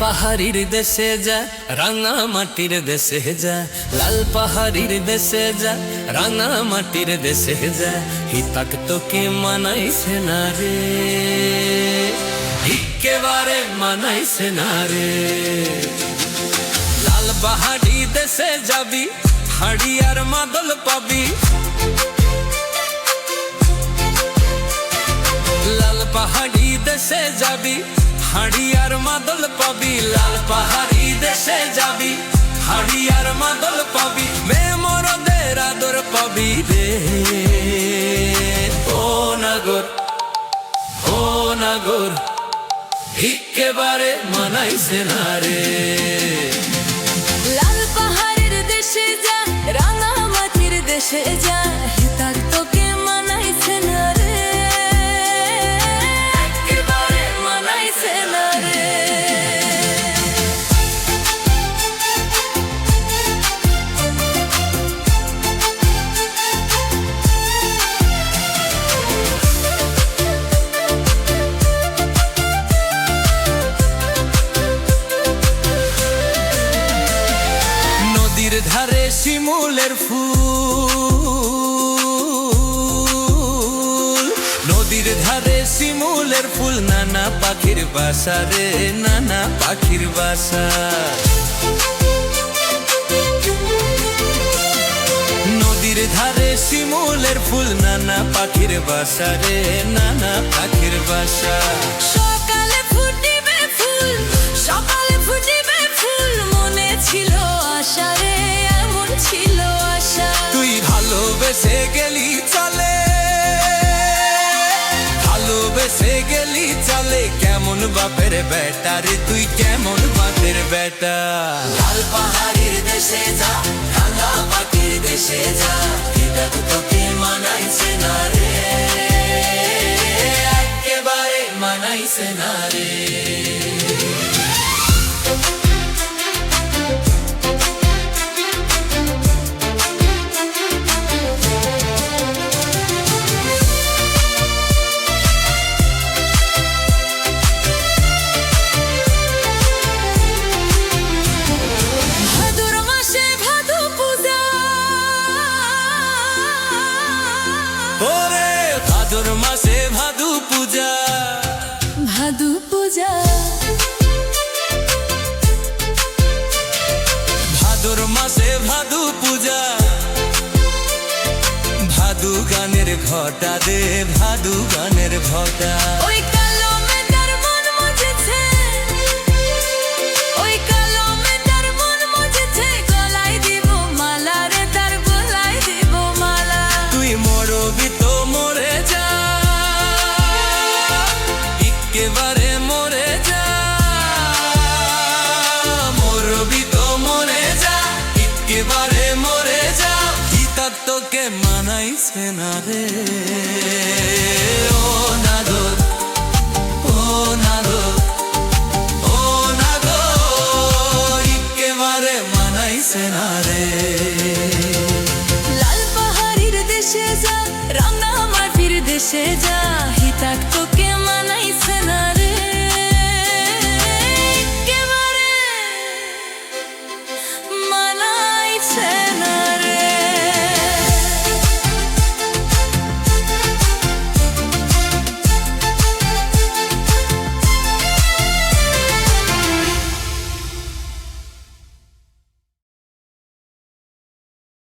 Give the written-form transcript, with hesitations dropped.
পাহাড়ির দেশে যা, রাঙা মাটির দেশে যা, লাল পাহাড়ির দেশে যা, রাঙা মাটির দেশে যা, হিতাক তোকে মানাইছে না রে, একেবারে মানাইছে না রে। লাল পাহাড়ি দেশে যাবি, হাড়ি আর মাদল পাবি, লাল পাহাড়ি দেশে যাবি, হাড়ি আর মাদল পাবি, লাল পাহাড়ি দেশে যাবি, হাড়ি আর মাদল পাবি, মেয়ে মরদের আদর পাবি রে। ও নাগর, ও নাগর, একেবারে মানাইছে না রে। লাল পাহাড়ের দেশে যা, রাঙা মাটির দেশে যা, হিতাক তোকে মানাইছে না রে, একেবারে মানাইছে না রে। নদীর ধারে শিমুলের ফুল, নদীর ধারে শিমুলের ফুল, নানা পাখির বাসা রে, নানা পাখির বাসা। নদীর ধারে শিমুলের ফুল, নানা পাখির বাসা রে, নানা পাখির বাসা। সকালে ফুটিবে ফুল, সকালে ফুটিবে ফুল, মনে ছিল আশা রে, এমন ছিল আশা। তুই ভালোবেসে গেলি চলে, ভালোবেসে গেলি চলে, কেমন বাপের বেটা রে তুই, কেমন বাপের বেটা। লাল পাহাড়ির দেশে যা, রাঙা পাখির দেশে যা, এটা তো তোকে মানাইছে না রে, একেবারে মানাইছে না রে। ভাদর মাসে ভাদু পূজা, ওরে ভাদর মাসে ভাদু পূজা, ভাদু পূজা, ভাদর মাসে ভাদু পূজা, ভাদু গানের ঘটা দে, ভাদু গানের ঘটা। ওই কালো মেয়েটার মন মজেছে, ওই কালো মেয়েটার মন মজেছে, গলায় দিব মালা রে, তার গলায় দিব মালা। তুই মরবি তো মরে যা, একেবারে মরে যা, মরবি তো মরে যা, একেবারে মরে যা, হিতাক তোকে মানাইছে না রে। ও নাগর, ও নাগর, ও নাগর, একেবারে মানাইছে না রে। লাল পাহাড়ির দেশে যা, রাঙা মাটির দেশে যা, হিতাক তোকে